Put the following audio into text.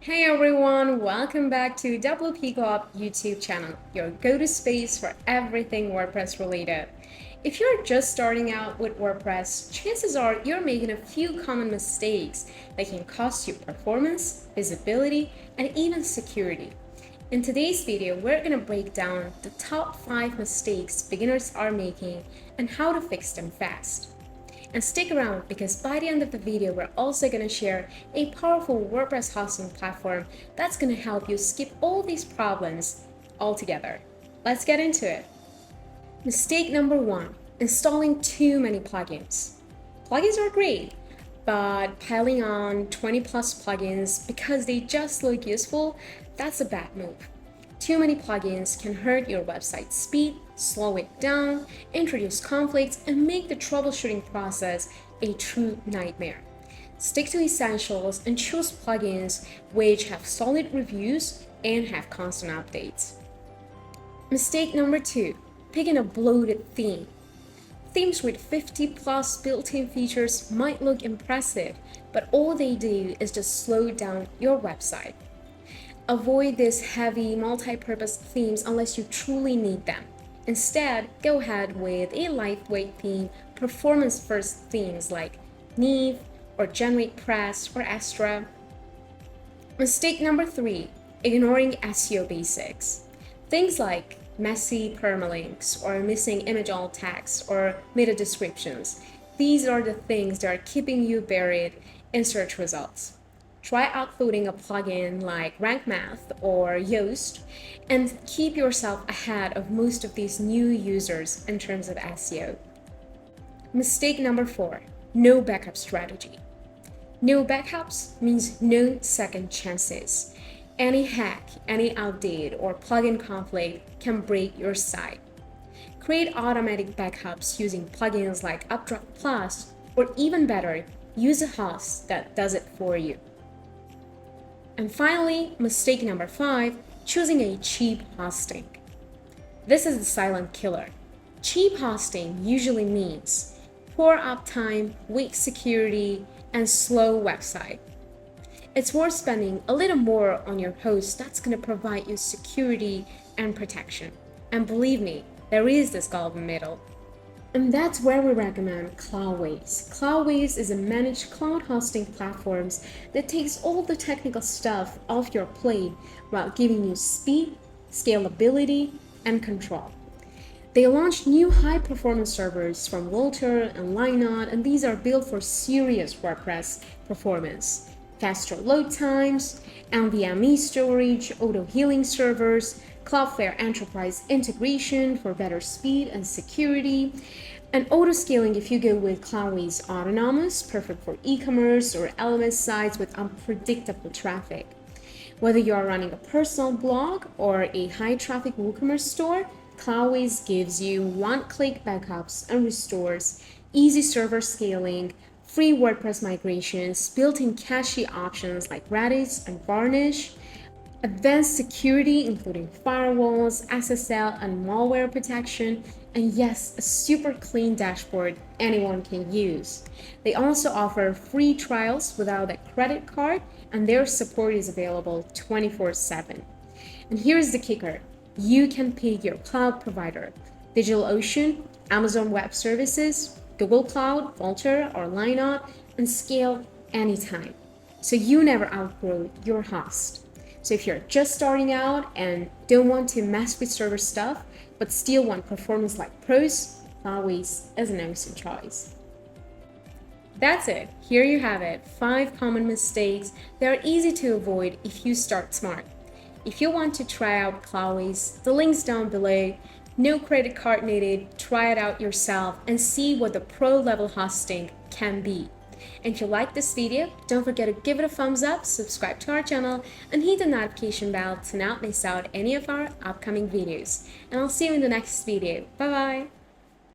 Hey everyone, welcome back to WP Co-op YouTube channel, your go-to space for everything WordPress related. If you're just starting out with WordPress, chances are you're making a few common mistakes that can cost you performance, visibility, and even security. In today's video, we're going to break down the top 5 mistakes beginners are making and how to fix them fast. And stick around because by the end of the video, we're also going to share a powerful WordPress hosting platform that's going to help you skip all these problems altogether. Let's get into it. Mistake number 1, installing too many plugins. Plugins are great, but piling on 20 plus plugins because they just look useful, that's a bad move. Too many plugins can hurt your website's speed, slow it down, introduce conflicts, and make the troubleshooting process a true nightmare. Stick to essentials and choose plugins which have solid reviews and have constant updates. Mistake number 2, picking a bloated theme. Themes with 50 plus built-in features might look impressive, but all they do is just slow down your website. Avoid these heavy, multi-purpose themes unless you truly need them. Instead, go ahead with a lightweight theme, performance-first themes like Neve or GeneratePress or Astra. Mistake number 3, ignoring SEO basics. Things like messy permalinks or missing image alt tags or meta descriptions. These are the things that are keeping you buried in search results. Try outloading a plugin like Rank Math or Yoast and keep yourself ahead of most of these new users in terms of SEO. Mistake number 4, no backup strategy. No backups means no second chances. Any hack, any outdate, or plugin conflict can break your site. Create automatic backups using plugins like Updraft Plus, or even better, use a host that does it for you. And finally, mistake number 5, choosing a cheap hosting. This is the silent killer. Cheap hosting usually means poor uptime, weak security, and slow website. It's worth spending a little more on your host that's going to provide you security and protection. And believe me, there is this golden middle. And that's where we recommend Cloudways. Cloudways is a managed cloud hosting platform that takes all the technical stuff off your plate while giving you speed, scalability, and control. They launched new high-performance servers from Walter and Linode, and these are built for serious WordPress performance. Faster load times, NVMe storage, auto-healing servers, Cloudflare Enterprise integration for better speed and security, and auto-scaling if you go with Cloudways Autonomous, perfect for e-commerce or LMS sites with unpredictable traffic. Whether you are running a personal blog or a high-traffic WooCommerce store, Cloudways gives you one-click backups and restores, easy server scaling, free WordPress migrations, built-in cache options like Redis and Varnish, advanced security including firewalls, SSL, and malware protection, and yes, a super clean dashboard anyone can use. They also offer free trials without a credit card, and their support is available 24/7. And here's the kicker. You can pick your cloud provider, DigitalOcean, Amazon Web Services, Google Cloud, Walter, or Linode, and scale anytime. So you never outgrow your host. So if you're just starting out and don't want to mess with server stuff, but still want performance like pros, Cloudways is an awesome choice. That's it. Here you have it. 5 common mistakes that are easy to avoid if you start smart. If you want to try out Cloudways, the link's down below. No credit card needed. Try it out yourself and see what the pro level hosting can be. And if you like this video, don't forget to give it a thumbs up, subscribe to our channel, and hit the notification bell to not miss out any of our upcoming videos. And I'll see you in the next video. Bye bye!